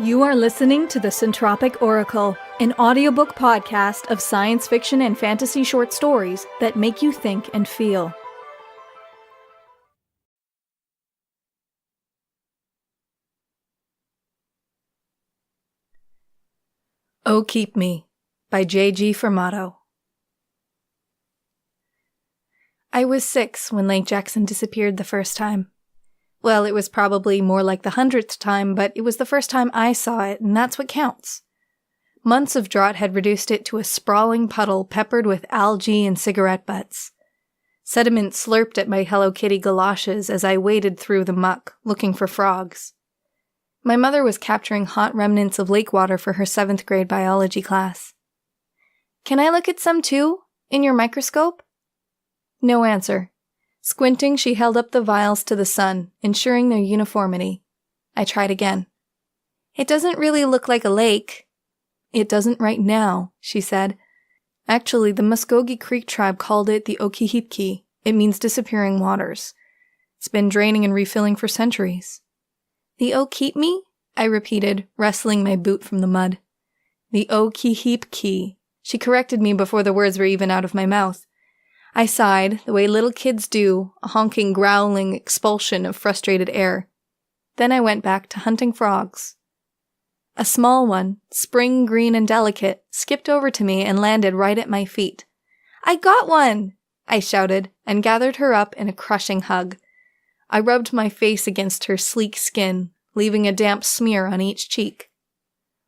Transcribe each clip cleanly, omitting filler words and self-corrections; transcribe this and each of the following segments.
You are listening to the Centropic Oracle, an audiobook podcast of science fiction and fantasy short stories that make you think and feel. Oh Keep Me by J.G. Formato. I was 6 when Lake Jackson disappeared the first time. Well, it was probably more like the 100th time, but it was the first time I saw it, and that's what counts. Months of drought had reduced it to a sprawling puddle peppered with algae and cigarette butts. Sediment slurped at my Hello Kitty galoshes as I waded through the muck, looking for frogs. My mother was capturing hot remnants of lake water for her 7th grade biology class. "Can I look at some too? In your microscope?" No answer. Squinting, she held up the vials to the sun, ensuring their uniformity. I tried again. "It doesn't really look like a lake." "It doesn't right now," she said. "Actually, the Muskogee Creek tribe called it the Okihipki. It means disappearing waters. It's been draining and refilling for centuries." "The O Keep Me?" I repeated, wrestling my boot from the mud. "The Okihipki." She corrected me before the words were even out of my mouth. I sighed, the way little kids do, a honking, growling expulsion of frustrated air. Then I went back to hunting frogs. A small one, spring green and delicate, skipped over to me and landed right at my feet. "I got one!" I shouted, and gathered her up in a crushing hug. I rubbed my face against her sleek skin, leaving a damp smear on each cheek.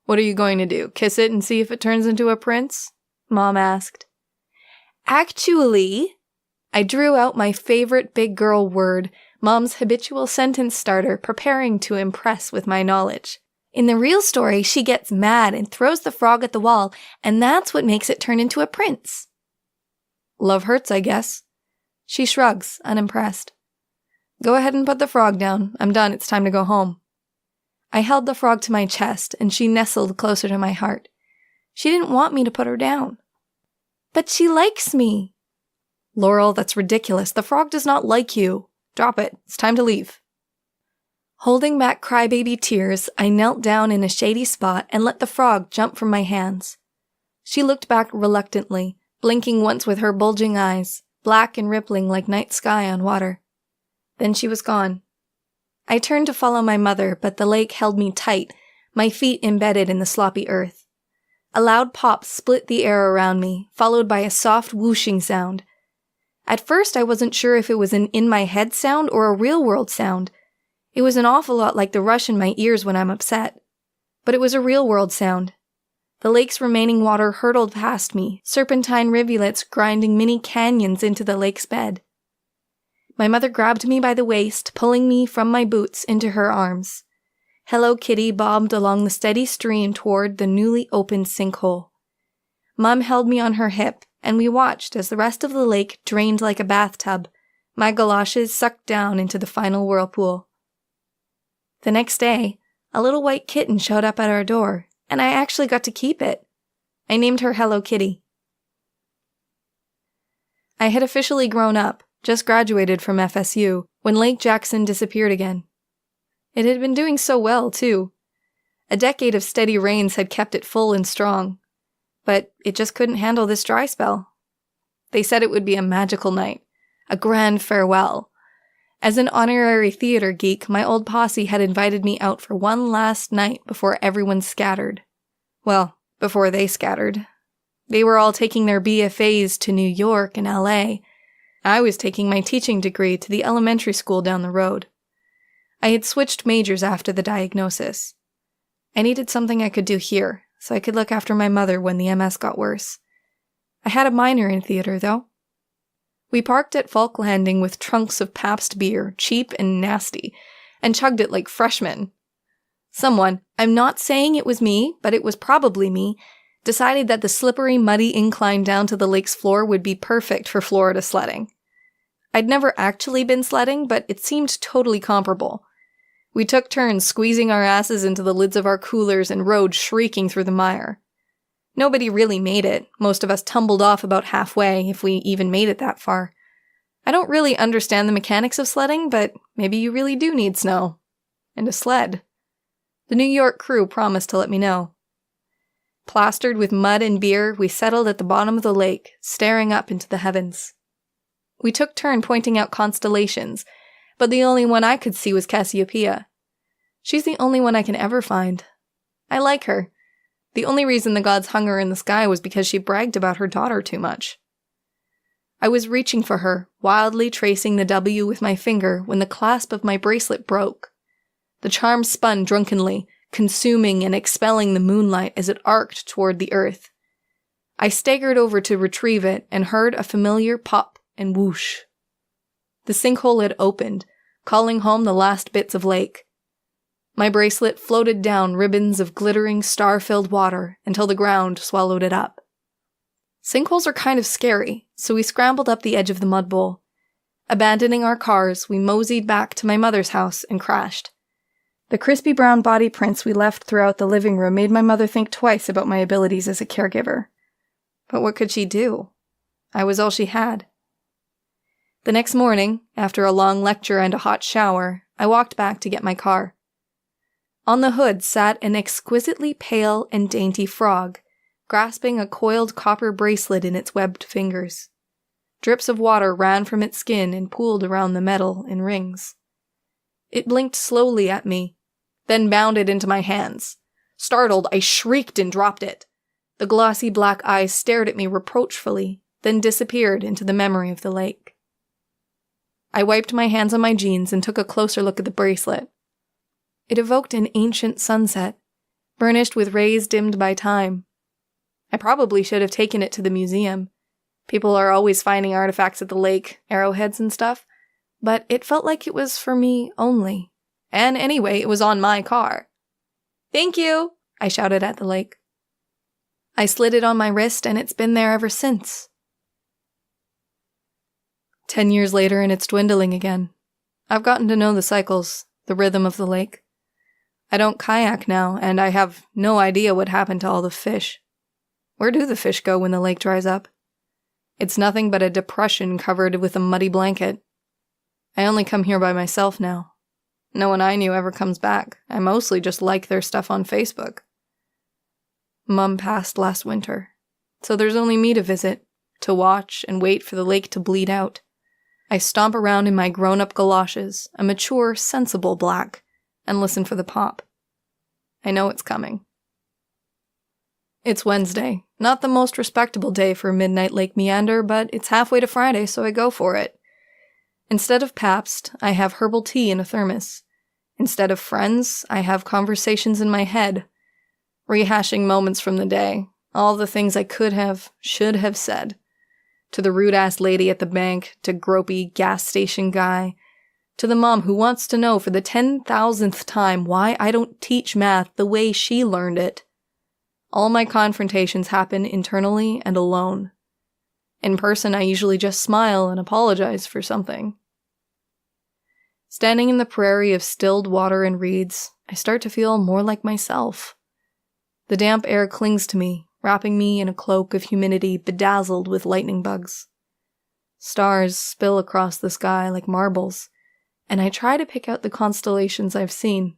"What are you going to do, kiss it and see if it turns into a prince?" Mom asked. "Actually," I drew out my favorite big girl word, Mom's habitual sentence starter, preparing to impress with my knowledge. "In the real story, she gets mad and throws the frog at the wall, and that's what makes it turn into a prince." "Love hurts, I guess." She shrugs, unimpressed. "Go ahead and put the frog down. I'm done. It's time to go home." I held the frog to my chest, and she nestled closer to my heart. She didn't want me to put her down. "But she likes me." "Laurel, that's ridiculous. The frog does not like you. Drop it. It's time to leave." Holding back crybaby tears, I knelt down in a shady spot and let the frog jump from my hands. She looked back reluctantly, blinking once with her bulging eyes, black and rippling like night sky on water. Then she was gone. I turned to follow my mother, but the lake held me tight, my feet embedded in the sloppy earth. A loud pop split the air around me, followed by a soft whooshing sound. At first, I wasn't sure if it was an in-my-head sound or a real-world sound. It was an awful lot like the rush in my ears when I'm upset. But it was a real-world sound. The lake's remaining water hurtled past me, serpentine rivulets grinding mini canyons into the lake's bed. My mother grabbed me by the waist, pulling me from my boots into her arms. Hello Kitty bobbed along the steady stream toward the newly opened sinkhole. Mom held me on her hip, and we watched as the rest of the lake drained like a bathtub, my galoshes sucked down into the final whirlpool. The next day, a little white kitten showed up at our door, and I actually got to keep it. I named her Hello Kitty. I had officially grown up, just graduated from FSU, when Lake Jackson disappeared again. It had been doing so well, too. A decade of steady rains had kept it full and strong. But it just couldn't handle this dry spell. They said it would be a magical night, a grand farewell. As an honorary theater geek, my old posse had invited me out for one last night before everyone scattered. Well, before they scattered. They were all taking their BFAs to New York and LA. I was taking my teaching degree to the elementary school down the road. I had switched majors after the diagnosis. I needed something I could do here, so I could look after my mother when the MS got worse. I had a minor in theater, though. We parked at Falk Landing with trunks of Pabst beer, cheap and nasty, and chugged it like freshmen. Someone, I'm not saying it was me, but it was probably me, decided that the slippery, muddy incline down to the lake's floor would be perfect for Florida sledding. I'd never actually been sledding, but it seemed totally comparable. We took turns squeezing our asses into the lids of our coolers and rode shrieking through the mire. Nobody really made it. Most of us tumbled off about halfway, if we even made it that far. I don't really understand the mechanics of sledding, but maybe you really do need snow. And a sled. The New York crew promised to let me know. Plastered with mud and beer, we settled at the bottom of the lake, staring up into the heavens. We took turn pointing out constellations, but the only one I could see was Cassiopeia. She's the only one I can ever find. I like her. The only reason the gods hung her in the sky was because she bragged about her daughter too much. I was reaching for her, wildly tracing the W with my finger when the clasp of my bracelet broke. The charm spun drunkenly, consuming and expelling the moonlight as it arced toward the earth. I staggered over to retrieve it and heard a familiar pop and whoosh. The sinkhole had opened, calling home the last bits of lake. My bracelet floated down ribbons of glittering star-filled water until the ground swallowed it up. Sinkholes are kind of scary, so we scrambled up the edge of the mud bowl. Abandoning our cars, we moseyed back to my mother's house and crashed. The crispy brown body prints we left throughout the living room made my mother think twice about my abilities as a caregiver. But what could she do? I was all she had. The next morning, after a long lecture and a hot shower, I walked back to get my car. On the hood sat an exquisitely pale and dainty frog, grasping a coiled copper bracelet in its webbed fingers. Drips of water ran from its skin and pooled around the metal in rings. It blinked slowly at me, then bounded into my hands. Startled, I shrieked and dropped it. The glossy black eyes stared at me reproachfully, then disappeared into the memory of the lake. I wiped my hands on my jeans and took a closer look at the bracelet. It evoked an ancient sunset, burnished with rays dimmed by time. I probably should have taken it to the museum. People are always finding artifacts at the lake, arrowheads and stuff, but it felt like it was for me only. And anyway, it was on my car. "Thank you," I shouted at the lake. I slid it on my wrist and it's been there ever since. 10 years later and it's dwindling again. I've gotten to know the cycles, the rhythm of the lake. I don't kayak now, and I have no idea what happened to all the fish. Where do the fish go when the lake dries up? It's nothing but a depression covered with a muddy blanket. I only come here by myself now. No one I knew ever comes back. I mostly just like their stuff on Facebook. Mum passed last winter, so there's only me to visit, to watch and wait for the lake to bleed out. I stomp around in my grown-up galoshes, a mature, sensible black, and listen for the pop. I know it's coming. It's Wednesday, not the most respectable day for midnight lake meander, but it's halfway to Friday, so I go for it. Instead of Pabst, I have herbal tea in a thermos. Instead of friends, I have conversations in my head, rehashing moments from the day, all the things I could have, should have said. To the rude-ass lady at the bank, to gropey gas station guy, to the mom who wants to know for the 10,000th time why I don't teach math the way she learned it. All my confrontations happen internally and alone. In person, I usually just smile and apologize for something. Standing in the prairie of stilled water and reeds, I start to feel more like myself. The damp air clings to me, wrapping me in a cloak of humidity bedazzled with lightning bugs. Stars spill across the sky like marbles, and I try to pick out the constellations I've seen.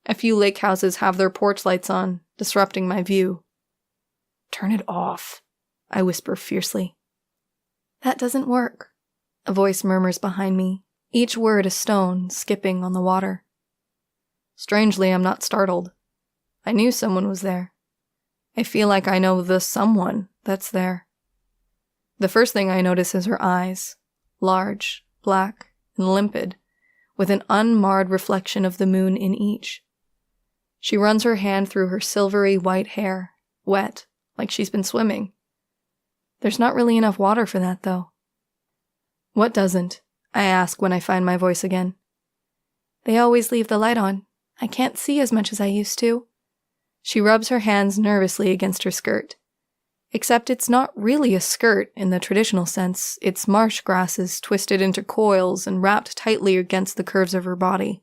A few lake houses have their porch lights on, disrupting my view. "Turn it off," I whisper fiercely. "That doesn't work," a voice murmurs behind me, each word a stone skipping on the water. Strangely, I'm not startled. I knew someone was there. I feel like I know the someone that's there. The first thing I notice is her eyes, large, black, and limpid, with an unmarred reflection of the moon in each. She runs her hand through her silvery white hair, wet, like she's been swimming. There's not really enough water for that, though. "What doesn't?" I ask when I find my voice again. "They always leave the light on. I can't see as much as I used to." She rubs her hands nervously against her skirt. Except it's not really a skirt in the traditional sense. It's marsh grasses twisted into coils and wrapped tightly against the curves of her body.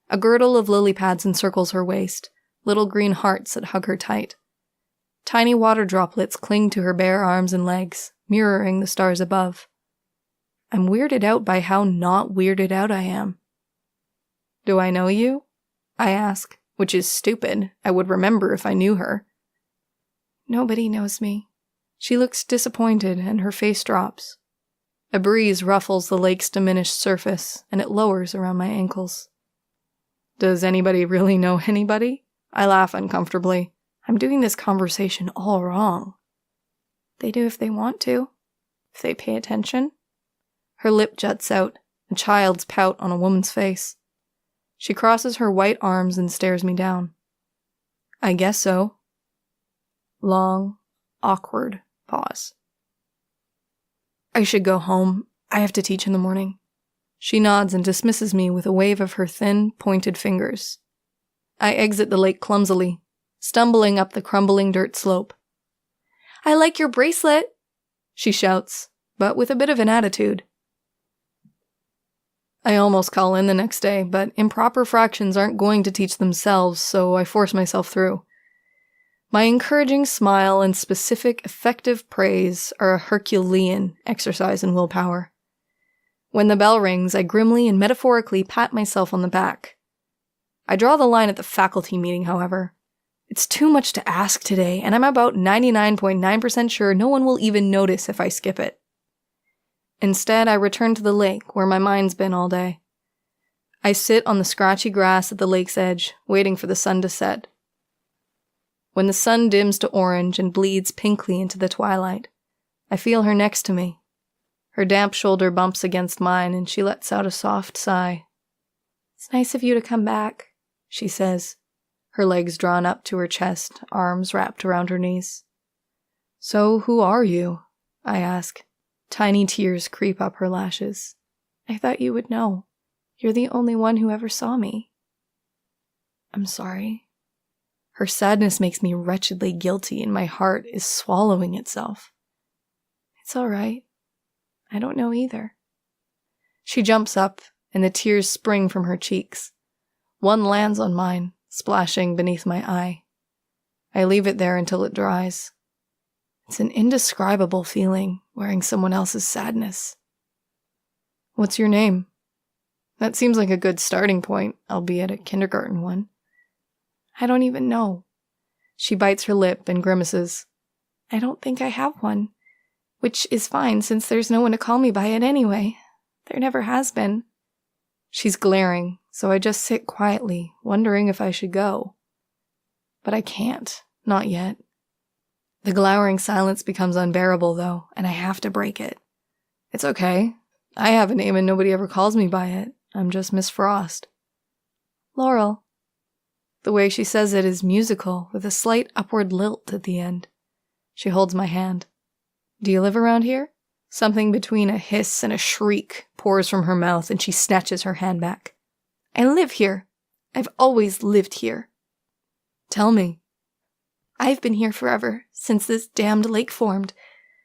A girdle of lily pads encircles her waist, little green hearts that hug her tight. Tiny water droplets cling to her bare arms and legs, mirroring the stars above. I'm weirded out by how not weirded out I am. "Do I know you?" I ask, which is stupid. I would remember if I knew her. Nobody knows me. She looks disappointed and her face drops. A breeze ruffles the lake's diminished surface and it lowers around my ankles. Does anybody really know anybody? I laugh uncomfortably. I'm doing this conversation all wrong. They do if they want to. If they pay attention. Her lip juts out, a child's pout on a woman's face. She crosses her white arms and stares me down. I guess so. Long, awkward pause. I should go home. I have to teach in the morning. She nods and dismisses me with a wave of her thin, pointed fingers. I exit the lake clumsily, stumbling up the crumbling dirt slope. I like your bracelet, she shouts, but with a bit of an attitude. I almost call in the next day, but improper fractions aren't going to teach themselves, so I force myself through. My encouraging smile and specific, effective praise are a Herculean exercise in willpower. When the bell rings, I grimly and metaphorically pat myself on the back. I draw the line at the faculty meeting, however. It's too much to ask today, and I'm about 99.9% sure no one will even notice if I skip it. Instead, I return to the lake, where my mind's been all day. I sit on the scratchy grass at the lake's edge, waiting for the sun to set. When the sun dims to orange and bleeds pinkly into the twilight, I feel her next to me. Her damp shoulder bumps against mine, and she lets out a soft sigh. It's nice of you to come back, she says, her legs drawn up to her chest, arms wrapped around her knees. So who are you? I ask. Tiny tears creep up her lashes. I thought you would know. You're the only one who ever saw me. I'm sorry. Her sadness makes me wretchedly guilty, and my heart is swallowing itself. It's all right. I don't know either. She jumps up, and the tears spring from her cheeks. One lands on mine, splashing beneath my eye. I leave it there until it dries. It's an indescribable feeling, wearing someone else's sadness. What's your name? That seems like a good starting point, albeit a kindergarten one. I don't even know. She bites her lip and grimaces. I don't think I have one, which is fine since there's no one to call me by it anyway. There never has been. She's glaring, so I just sit quietly, wondering if I should go. But I can't, not yet. The glowering silence becomes unbearable, though, and I have to break it. It's okay. I have a name and nobody ever calls me by it. I'm just Miss Frost. Laurel. The way she says it is musical, with a slight upward lilt at the end. She holds my hand. Do you live around here? Something between a hiss and a shriek pours from her mouth, and she snatches her hand back. I live here. I've always lived here. Tell me. I've been here forever, since this damned lake formed.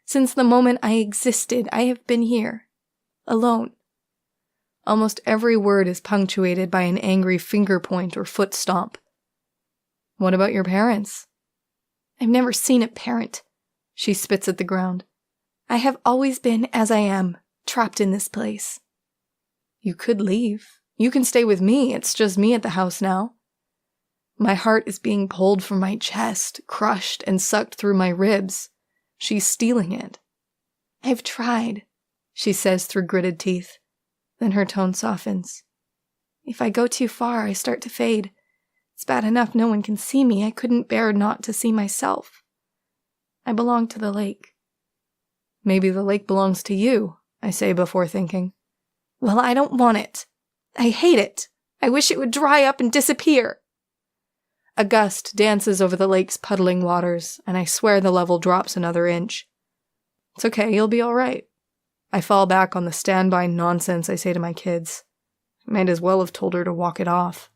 Since the moment I existed, I have been here. Alone. Almost every word is punctuated by an angry finger point or foot stomp. What about your parents? I've never seen a parent. She spits at the ground. I have always been as I am, trapped in this place. You could leave. You can stay with me. It's just me at the house now. My heart is being pulled from my chest, crushed and sucked through my ribs. She's stealing it. I've tried, she says through gritted teeth. Then her tone softens. If I go too far, I start to fade. It's bad enough no one can see me. I couldn't bear not to see myself. I belong to the lake. Maybe the lake belongs to you, I say before thinking. Well, I don't want it. I hate it. I wish it would dry up and disappear. A gust dances over the lake's puddling waters, and I swear the level drops another inch. It's okay, you'll be all right. I fall back on the standby nonsense I say to my kids. I might as well have told her to walk it off.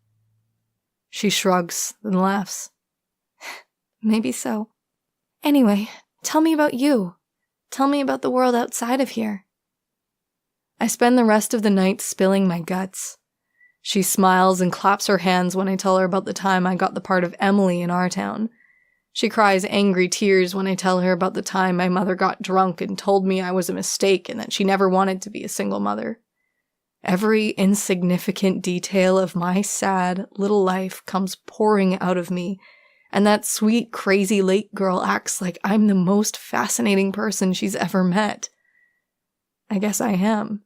She shrugs, then laughs. Maybe so. Anyway, tell me about you. Tell me about the world outside of here. I spend the rest of the night spilling my guts. She smiles and claps her hands when I tell her about the time I got the part of Emily in our town. She cries angry tears when I tell her about the time my mother got drunk and told me I was a mistake and that she never wanted to be a single mother. Every insignificant detail of my sad little life comes pouring out of me, and that sweet, crazy lake girl acts like I'm the most fascinating person she's ever met. I guess I am.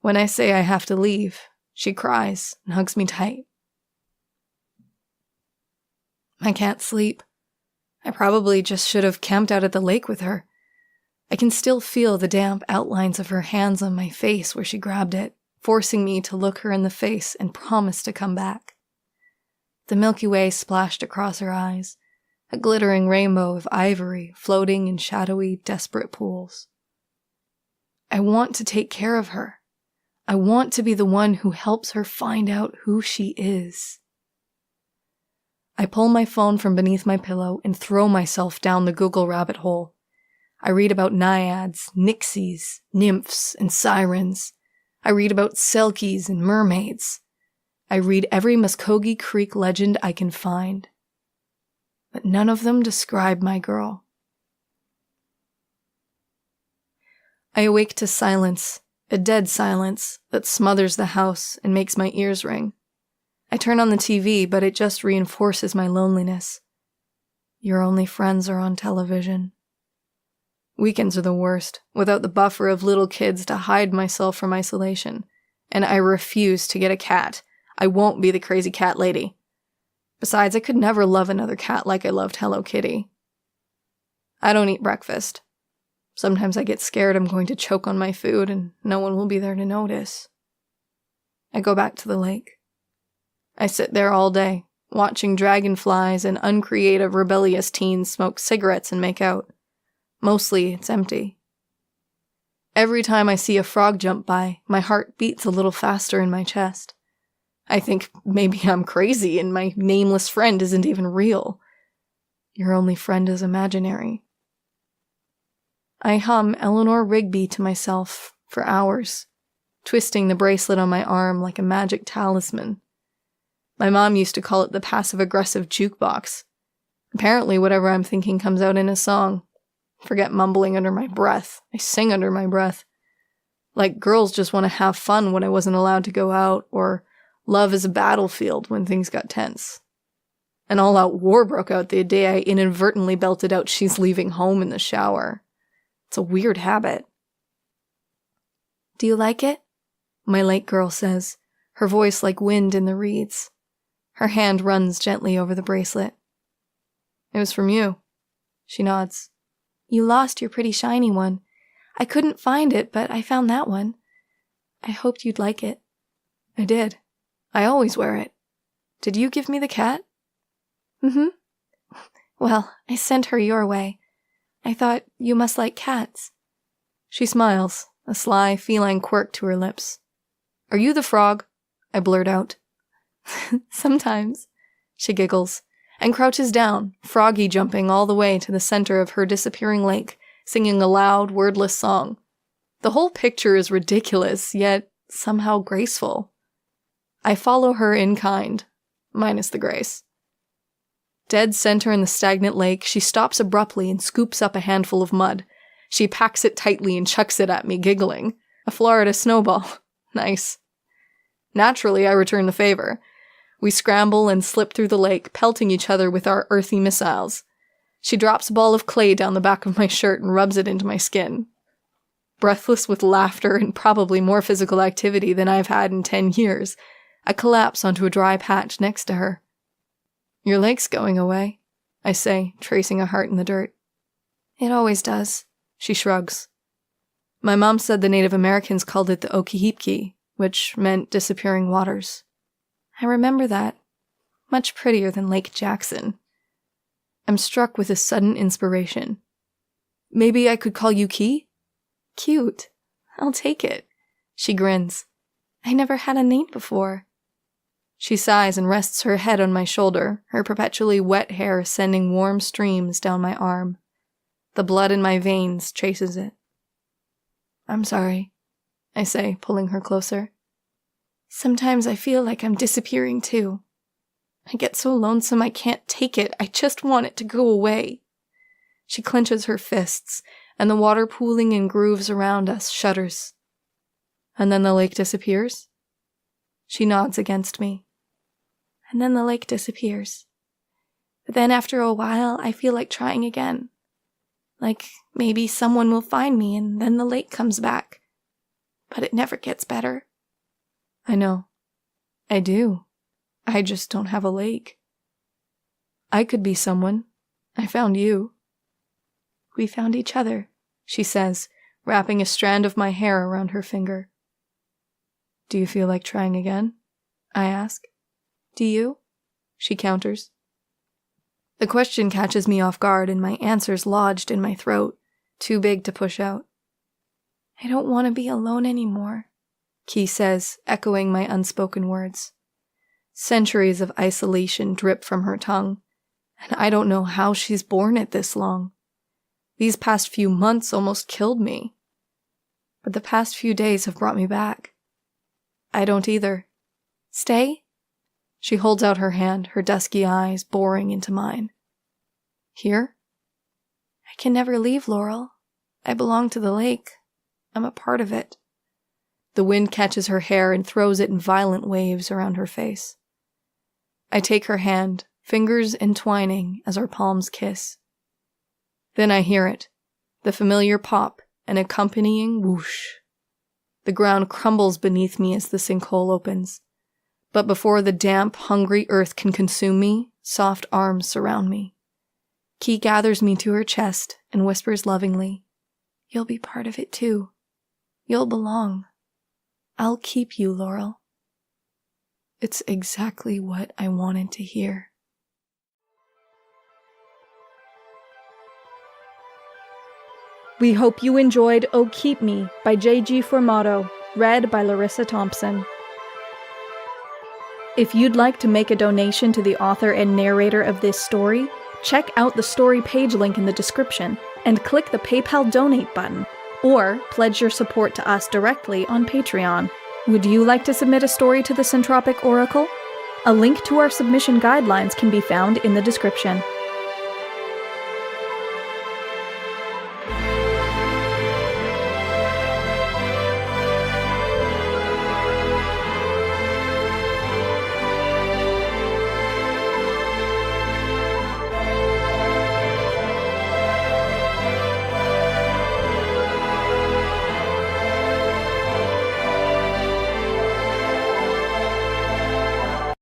When I say I have to leave, she cries and hugs me tight. I can't sleep. I probably just should have camped out at the lake with her. I can still feel the damp outlines of her hands on my face where she grabbed it, forcing me to look her in the face and promise to come back. The Milky Way splashed across her eyes, a glittering rainbow of ivory floating in shadowy, desperate pools. I want to take care of her. I want to be the one who helps her find out who she is. I pull my phone from beneath my pillow and throw myself down the Google rabbit hole. I read about naiads, nixies, nymphs, and sirens. I read about selkies and mermaids. I read every Muskogee Creek legend I can find. But none of them describe my girl. I awake to silence, a dead silence that smothers the house and makes my ears ring. I turn on the TV, but it just reinforces my loneliness. Your only friends are on television. Weekends are the worst, without the buffer of little kids to hide myself from isolation. And I refuse to get a cat. I won't be the crazy cat lady. Besides, I could never love another cat like I loved Hello Kitty. I don't eat breakfast. Sometimes I get scared I'm going to choke on my food and no one will be there to notice. I go back to the lake. I sit there all day, watching dragonflies and uncreative, rebellious teens smoke cigarettes and make out. Mostly, it's empty. Every time I see a frog jump by, my heart beats a little faster in my chest. I think maybe I'm crazy and my nameless friend isn't even real. Your only friend is imaginary. I hum Eleanor Rigby to myself for hours, twisting the bracelet on my arm like a magic talisman. My mom used to call it the passive-aggressive jukebox. Apparently whatever I'm thinking comes out in a song. Forget mumbling under my breath. I sing under my breath. Like girls just want to have fun when I wasn't allowed to go out, or love is a battlefield when things got tense. An all-out war broke out the day I inadvertently belted out "She's Leaving Home" in the shower. It's a weird habit. Do you like it? My lake girl says, her voice like wind in the reeds. Her hand runs gently over the bracelet. It was from you. She nods. You lost your pretty shiny one. I couldn't find it, but I found that one. I hoped you'd like it. I did. I always wear it. Did you give me the cat? Mm-hmm. Well, I sent her your way. I thought you must like cats. She smiles, a sly feline quirk to her lips. Are you the frog? I blurt out. Sometimes, she giggles, and crouches down, froggy jumping all the way to the center of her disappearing lake, singing a loud, wordless song. The whole picture is ridiculous, yet somehow graceful. I follow her in kind, minus the grace. Dead center in the stagnant lake, she stops abruptly and scoops up a handful of mud. She packs it tightly and chucks it at me, giggling. A Florida snowball. Nice. Naturally, I return the favor. We scramble and slip through the lake, pelting each other with our earthy missiles. She drops a ball of clay down the back of my shirt and rubs it into my skin. Breathless with laughter and probably more physical activity than I've had in 10 years, I collapse onto a dry patch next to her. Your lake's going away, I say, tracing a heart in the dirt. It always does, she shrugs. My mom said the Native Americans called it the Okiheepki, which meant disappearing waters. I remember that. Much prettier than Lake Jackson. I'm struck with a sudden inspiration. Maybe I could call you Key? Cute. I'll take it. She grins. I never had a name before. She sighs and rests her head on my shoulder, her perpetually wet hair sending warm streams down my arm. The blood in my veins chases it. I'm sorry, I say, pulling her closer. Sometimes I feel like I'm disappearing too. I get so lonesome I can't take it. I just want it to go away. She clenches her fists, and the water pooling in grooves around us shudders. And then the lake disappears? She nods against me. And then the lake disappears. But then after a while, I feel like trying again. Like maybe someone will find me and then the lake comes back. But it never gets better. I know. I do. I just don't have a lake. I could be someone. I found you. We found each other, she says, wrapping a strand of my hair around her finger. Do you feel like trying again? I ask. Do you? She counters. The question catches me off guard and my answer's lodged in my throat, too big to push out. I don't want to be alone anymore, Key says, echoing my unspoken words. Centuries of isolation drip from her tongue, and I don't know how she's borne it this long. These past few months almost killed me. But the past few days have brought me back. I don't either. Stay? She holds out her hand, her dusky eyes boring into mine. Here? I can never leave, Laurel. I belong to the lake. I'm a part of it. The wind catches her hair and throws it in violent waves around her face. I take her hand, fingers entwining as our palms kiss. Then I hear it, the familiar pop and accompanying whoosh. The ground crumbles beneath me as the sinkhole opens. But before the damp, hungry earth can consume me, soft arms surround me. Key gathers me to her chest and whispers lovingly, "You'll be part of it too. You'll belong. I'll keep you, Laurel." It's exactly what I wanted to hear. We hope you enjoyed Oh Keep Me by J.G. Formato, read by Larissa Thompson. If you'd like to make a donation to the author and narrator of this story, check out the story page link in the description and click the PayPal donate button, or pledge your support to us directly on Patreon. Would you like to submit a story to the Centropic Oracle? A link to our submission guidelines can be found in the description.